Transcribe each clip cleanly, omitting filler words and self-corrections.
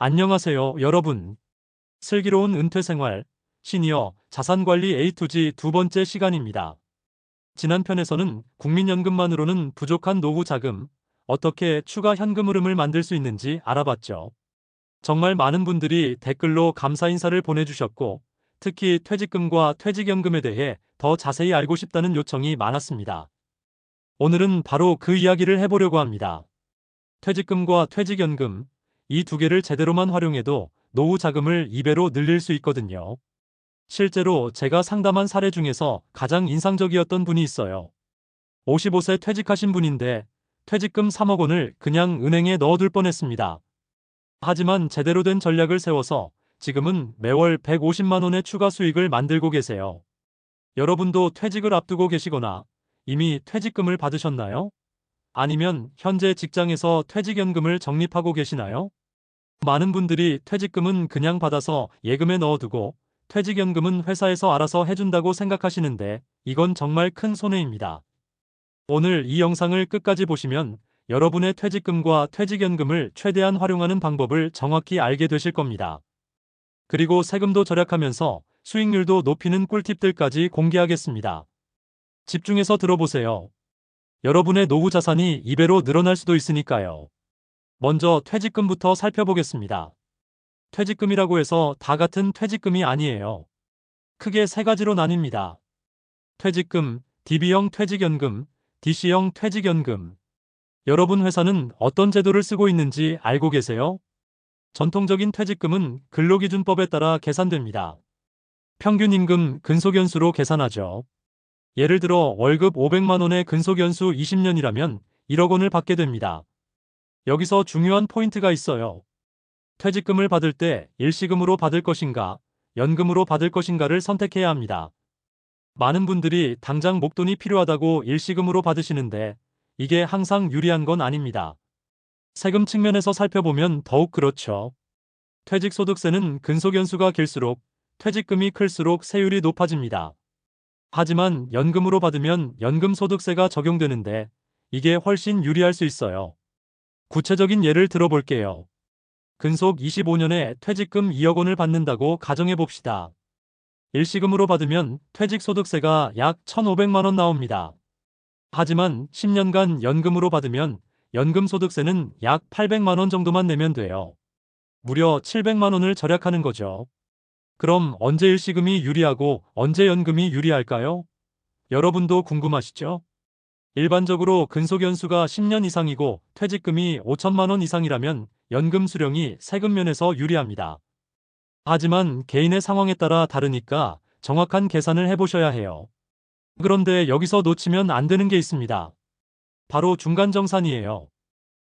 안녕하세요, 여러분. 슬기로운 은퇴생활, 시니어 자산관리 A to G 두 번째 시간입니다. 지난 편에서는 국민연금만으로는 부족한 노후 자금, 어떻게 추가 현금 흐름을 만들 수 있는지 알아봤죠. 정말 많은 분들이 댓글로 감사 인사를 보내주셨고, 특히 퇴직금과 퇴직연금에 대해 더 자세히 알고 싶다는 요청이 많았습니다. 오늘은 바로 그 이야기를 해보려고 합니다. 퇴직금과 퇴직연금, 이 두 개를 제대로만 활용해도 노후 자금을 2배로 늘릴 수 있거든요. 실제로 제가 상담한 사례 중에서 가장 인상적이었던 분이 있어요. 55세 퇴직하신 분인데 퇴직금 3억 원을 그냥 은행에 넣어둘 뻔했습니다. 하지만 제대로 된 전략을 세워서 지금은 매월 150만 원의 추가 수익을 만들고 계세요. 여러분도 퇴직을 앞두고 계시거나 이미 퇴직금을 받으셨나요? 아니면 현재 직장에서 퇴직연금을 적립하고 계시나요? 많은 분들이 퇴직금은 그냥 받아서 예금에 넣어두고 퇴직연금은 회사에서 알아서 해준다고 생각하시는데 이건 정말 큰 손해입니다. 오늘 이 영상을 끝까지 보시면 여러분의 퇴직금과 퇴직연금을 최대한 활용하는 방법을 정확히 알게 되실 겁니다. 그리고 세금도 절약하면서 수익률도 높이는 꿀팁들까지 공개하겠습니다. 집중해서 들어보세요. 여러분의 노후 자산이 2배로 늘어날 수도 있으니까요. 먼저 퇴직금부터 살펴보겠습니다. 퇴직금이라고 해서 다 같은 퇴직금이 아니에요. 크게 세 가지로 나뉩니다. 퇴직금, DB형 퇴직연금, DC형 퇴직연금. 여러분 회사는 어떤 제도를 쓰고 있는지 알고 계세요? 전통적인 퇴직금은 근로기준법에 따라 계산됩니다. 평균 임금 근속연수로 계산하죠. 예를 들어 월급 500만 원의 근속연수 20년이라면 1억 원을 받게 됩니다. 여기서 중요한 포인트가 있어요. 퇴직금을 받을 때 일시금으로 받을 것인가, 연금으로 받을 것인가를 선택해야 합니다. 많은 분들이 당장 목돈이 필요하다고 일시금으로 받으시는데 이게 항상 유리한 건 아닙니다. 세금 측면에서 살펴보면 더욱 그렇죠. 퇴직소득세는 근속연수가 길수록 퇴직금이 클수록 세율이 높아집니다. 하지만 연금으로 받으면 연금소득세가 적용되는데 이게 훨씬 유리할 수 있어요. 구체적인 예를 들어볼게요. 근속 25년에 퇴직금 2억 원을 받는다고 가정해 봅시다. 일시금으로 받으면 퇴직소득세가 약 1,500만 원 나옵니다. 하지만 10년간 연금으로 받으면 연금소득세는 약 800만 원 정도만 내면 돼요. 무려 700만 원을 절약하는 거죠. 그럼 언제 일시금이 유리하고 언제 연금이 유리할까요? 여러분도 궁금하시죠? 일반적으로 근속연수가 10년 이상이고 퇴직금이 5천만 원 이상이라면 연금 수령이 세금 면에서 유리합니다. 하지만 개인의 상황에 따라 다르니까 정확한 계산을 해보셔야 해요. 그런데 여기서 놓치면 안 되는 게 있습니다. 바로 중간정산이에요.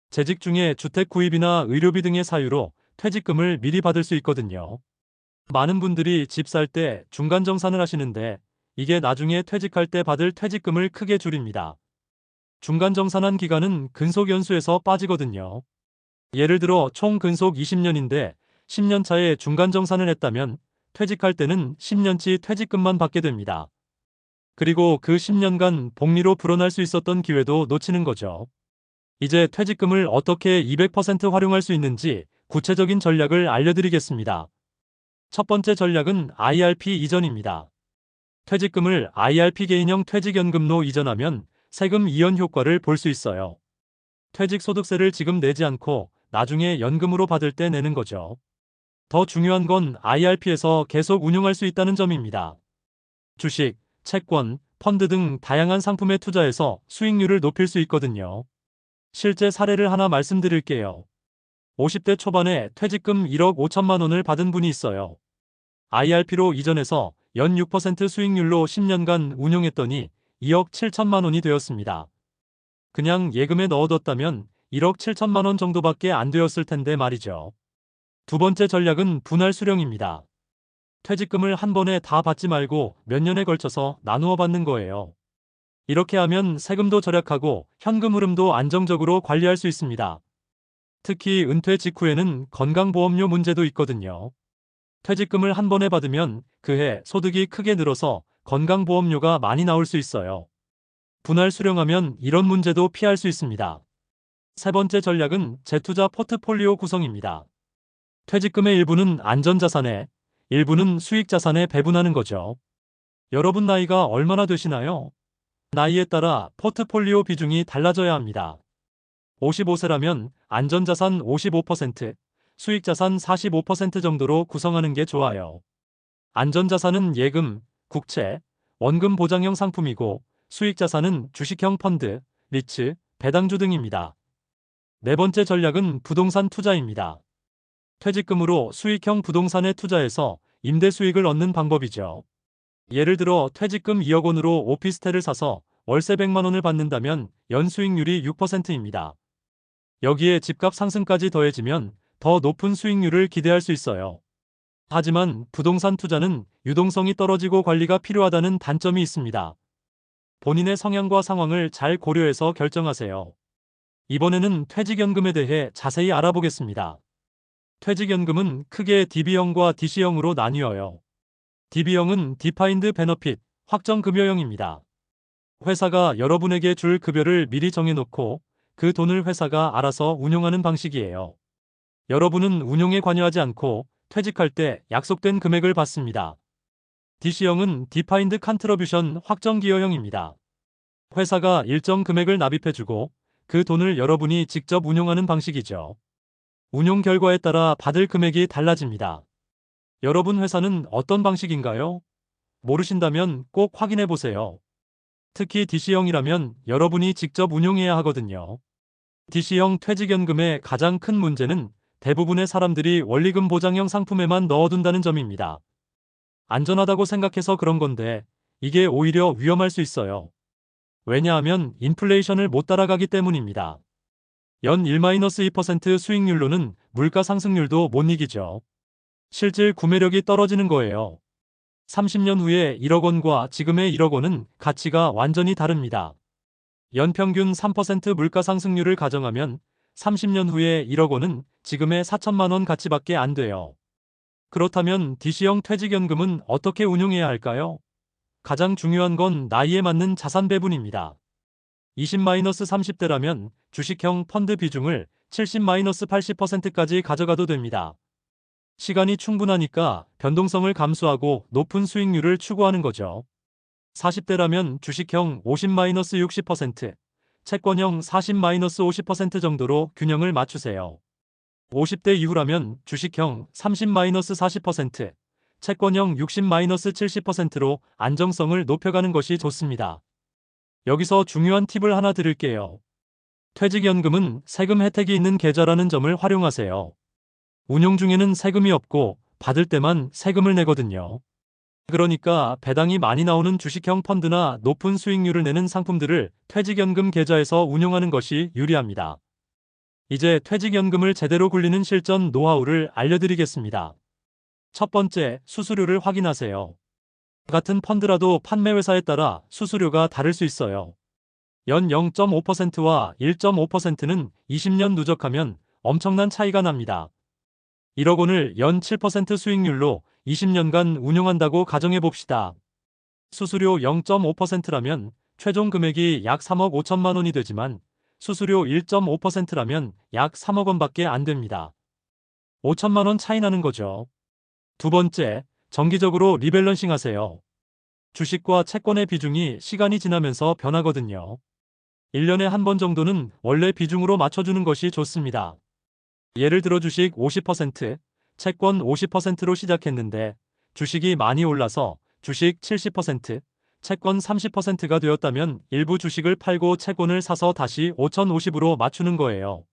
재직 중에 주택 구입이나 의료비 등의 사유로 퇴직금을 미리 받을 수 있거든요. 많은 분들이 집 살 때 중간정산을 하시는데 이게 나중에 퇴직할 때 받을 퇴직금을 크게 줄입니다. 중간정산한 기간은 근속연수에서 빠지거든요. 예를 들어 총 근속 20년인데 10년 차에 중간정산을 했다면 퇴직할 때는 10년치 퇴직금만 받게 됩니다. 그리고 그 10년간 복리로 불어날 수 있었던 기회도 놓치는 거죠. 이제 퇴직금을 어떻게 200% 활용할 수 있는지 구체적인 전략을 알려드리겠습니다. 첫 번째 전략은 IRP 이전입니다. 퇴직금을 IRP 개인형 퇴직연금로 이전하면 세금 이연 효과를 볼 수 있어요. 퇴직소득세를 지금 내지 않고 나중에 연금으로 받을 때 내는 거죠. 더 중요한 건 IRP에서 계속 운용할 수 있다는 점입니다. 주식, 채권, 펀드 등 다양한 상품에 투자해서 수익률을 높일 수 있거든요. 실제 사례를 하나 말씀드릴게요. 50대 초반에 퇴직금 1억 5천만 원을 받은 분이 있어요. IRP로 이전해서 연 6% 수익률로 10년간 운용했더니 2억 7천만 원이 되었습니다. 그냥 예금에 넣어뒀다면 1억 7천만 원 정도밖에 안 되었을 텐데 말이죠. 두 번째 전략은 분할 수령입니다. 퇴직금을 한 번에 다 받지 말고 몇 년에 걸쳐서 나누어 받는 거예요. 이렇게 하면 세금도 절약하고 현금 흐름도 안정적으로 관리할 수 있습니다. 특히 은퇴 직후에는 건강보험료 문제도 있거든요. 퇴직금을 한 번에 받으면 그해 소득이 크게 늘어서 건강보험료가 많이 나올 수 있어요. 분할 수령하면 이런 문제도 피할 수 있습니다. 세 번째 전략은 재투자 포트폴리오 구성입니다. 퇴직금의 일부는 안전자산에, 일부는 수익자산에 배분하는 거죠. 여러분 나이가 얼마나 되시나요? 나이에 따라 포트폴리오 비중이 달라져야 합니다. 55세라면 안전자산 55%, 수익자산 45% 정도로 구성하는 게 좋아요. 안전자산은 예금, 국채, 원금 보장형 상품이고 수익자산은 주식형 펀드, 리츠, 배당주 등입니다. 네 번째 전략은 부동산 투자입니다. 퇴직금으로 수익형 부동산에 투자해서 임대 수익을 얻는 방법이죠. 예를 들어 퇴직금 2억 원으로 오피스텔을 사서 월세 100만 원을 받는다면 연 수익률이 6%입니다. 여기에 집값 상승까지 더해지면 더 높은 수익률을 기대할 수 있어요. 하지만 부동산 투자는 유동성이 떨어지고 관리가 필요하다는 단점이 있습니다. 본인의 성향과 상황을 잘 고려해서 결정하세요. 이번에는 퇴직연금에 대해 자세히 알아보겠습니다. 퇴직연금은 크게 DB형과 DC형으로 나뉘어요. DB형은 Defined Benefit, 확정급여형입니다. 회사가 여러분에게 줄 급여를 미리 정해놓고 그 돈을 회사가 알아서 운용하는 방식이에요. 여러분은 운용에 관여하지 않고 퇴직할 때 약속된 금액을 받습니다. DC형은 Defined Contribution, 확정기여형입니다. 회사가 일정 금액을 납입해주고 그 돈을 여러분이 직접 운용하는 방식이죠. 운용 결과에 따라 받을 금액이 달라집니다. 여러분 회사는 어떤 방식인가요? 모르신다면 꼭 확인해 보세요. 특히 DC형이라면 여러분이 직접 운용해야 하거든요. DC형 퇴직연금의 가장 큰 문제는 대부분의 사람들이 원리금 보장형 상품에만 넣어둔다는 점입니다. 안전하다고 생각해서 그런 건데 이게 오히려 위험할 수 있어요. 왜냐하면 인플레이션을 못 따라가기 때문입니다. 연 1-2% 수익률로는 물가 상승률도 못 이기죠. 실질 구매력이 떨어지는 거예요. 30년 후에 1억 원과 지금의 1억 원은 가치가 완전히 다릅니다. 연평균 3% 물가 상승률을 가정하면 30년 후에 1억 원은 지금의 4천만 원 가치밖에 안 돼요. 그렇다면 DC형 퇴직연금은 어떻게 운용해야 할까요? 가장 중요한 건 나이에 맞는 자산 배분입니다. 20-30대라면 주식형 펀드 비중을 70-80%까지 가져가도 됩니다. 시간이 충분하니까 변동성을 감수하고 높은 수익률을 추구하는 거죠. 40대라면 주식형 50-60%, 채권형 40-50% 정도로 균형을 맞추세요. 50대 이후라면 주식형 30-40%, 채권형 60-70%로 안정성을 높여가는 것이 좋습니다. 여기서 중요한 팁을 하나 드릴게요. 퇴직연금은 세금 혜택이 있는 계좌라는 점을 활용하세요. 운용 중에는 세금이 없고 받을 때만 세금을 내거든요. 그러니까 배당이 많이 나오는 주식형 펀드나 높은 수익률을 내는 상품들을 퇴직연금 계좌에서 운용하는 것이 유리합니다. 이제 퇴직연금을 제대로 굴리는 실전 노하우를 알려드리겠습니다. 첫 번째, 수수료를 확인하세요. 같은 펀드라도 판매회사에 따라 수수료가 다를 수 있어요. 연 0.5%와 1.5%는 20년 누적하면 엄청난 차이가 납니다. 1억 원을 연 7% 수익률로 20년간 운용한다고 가정해 봅시다. 수수료 0.5%라면 최종 금액이 약 3억 5천만 원이 되지만 수수료 1.5%라면 약 3억 원밖에 안 됩니다. 5천만 원 차이 나는 거죠. 두 번째, 정기적으로 리밸런싱 하세요. 주식과 채권의 비중이 시간이 지나면서 변하거든요. 1년에 한 번 정도는 원래 비중으로 맞춰주는 것이 좋습니다. 예를 들어 주식 50%, 채권 50%로 시작했는데 주식이 많이 올라서 주식 70%, 채권 30%가 되었다면 일부 주식을 팔고 채권을 사서 다시 5050으로 맞추는 거예요.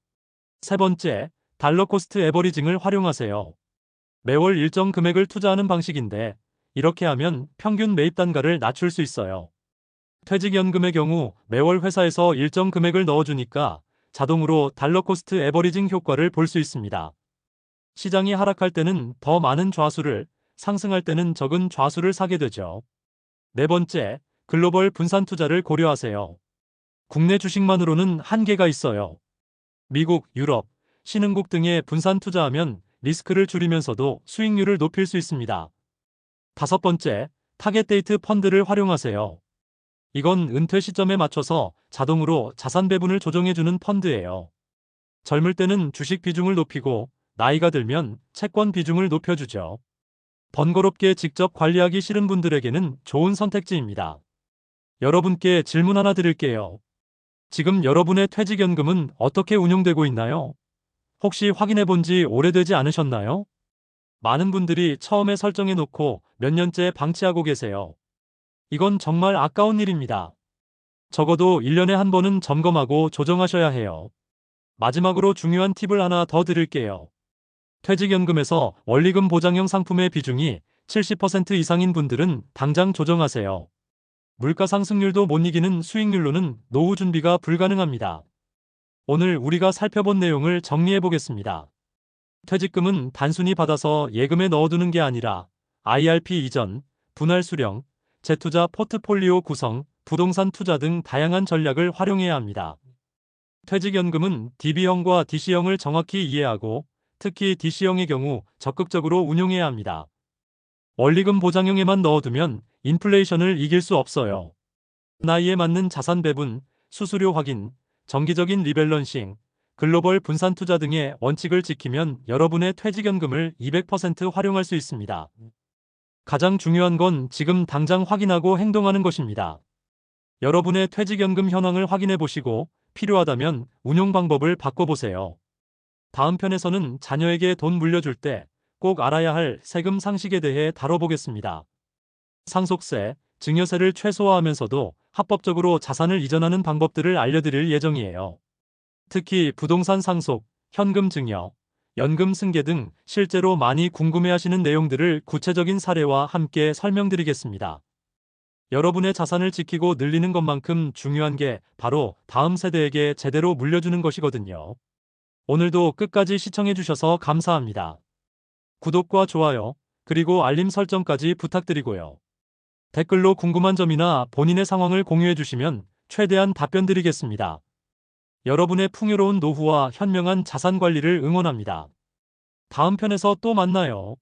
세 번째, 달러 코스트 에버리징을 활용하세요. 매월 일정 금액을 투자하는 방식인데 이렇게 하면 평균 매입 단가를 낮출 수 있어요. 퇴직연금의 경우 매월 회사에서 일정 금액을 넣어주니까 자동으로 달러 코스트 에버리징 효과를 볼 수 있습니다. 시장이 하락할 때는 더 많은 좌수를, 상승할 때는 적은 좌수를 사게 되죠. 네 번째, 글로벌 분산 투자를 고려하세요. 국내 주식만으로는 한계가 있어요. 미국, 유럽, 신흥국 등에 분산 투자하면 리스크를 줄이면서도 수익률을 높일 수 있습니다. 다섯 번째, 타겟 데이트 펀드를 활용하세요. 이건 은퇴 시점에 맞춰서 자동으로 자산 배분을 조정해주는 펀드예요. 젊을 때는 주식 비중을 높이고 나이가 들면 채권 비중을 높여주죠. 번거롭게 직접 관리하기 싫은 분들에게는 좋은 선택지입니다. 여러분께 질문 하나 드릴게요. 지금 여러분의 퇴직연금은 어떻게 운용되고 있나요? 혹시 확인해 본 지 오래되지 않으셨나요? 많은 분들이 처음에 설정해 놓고 몇 년째 방치하고 계세요. 이건 정말 아까운 일입니다. 적어도 1년에 한 번은 점검하고 조정하셔야 해요. 마지막으로 중요한 팁을 하나 더 드릴게요. 퇴직연금에서 원리금 보장형 상품의 비중이 70% 이상인 분들은 당장 조정하세요. 물가 상승률도 못 이기는 수익률로는 노후 준비가 불가능합니다. 오늘 우리가 살펴본 내용을 정리해 보겠습니다. 퇴직금은 단순히 받아서 예금에 넣어두는 게 아니라 IRP 이전, 분할 수령, 재투자 포트폴리오 구성, 부동산 투자 등 다양한 전략을 활용해야 합니다. 퇴직연금은 DB형과 DC형을 정확히 이해하고 특히 DC형의 경우 적극적으로 운용해야 합니다. 원리금 보장형에만 넣어두면 인플레이션을 이길 수 없어요. 나이에 맞는 자산 배분, 수수료 확인, 정기적인 리밸런싱, 글로벌 분산 투자 등의 원칙을 지키면 여러분의 퇴직연금을 200% 활용할 수 있습니다. 가장 중요한 건 지금 당장 확인하고 행동하는 것입니다. 여러분의 퇴직연금 현황을 확인해 보시고 필요하다면 운용 방법을 바꿔보세요. 다음 편에서는 자녀에게 돈 물려줄 때 꼭 알아야 할 세금 상식에 대해 다뤄보겠습니다. 상속세, 증여세를 최소화하면서도 합법적으로 자산을 이전하는 방법들을 알려드릴 예정이에요. 특히 부동산 상속, 현금 증여, 연금 승계 등 실제로 많이 궁금해하시는 내용들을 구체적인 사례와 함께 설명드리겠습니다. 여러분의 자산을 지키고 늘리는 것만큼 중요한 게 바로 다음 세대에게 제대로 물려주는 것이거든요. 오늘도 끝까지 시청해주셔서 감사합니다. 구독과 좋아요, 그리고 알림 설정까지 부탁드리고요. 댓글로 궁금한 점이나 본인의 상황을 공유해주시면 최대한 답변 드리겠습니다. 여러분의 풍요로운 노후와 현명한 자산 관리를 응원합니다. 다음 편에서 또 만나요.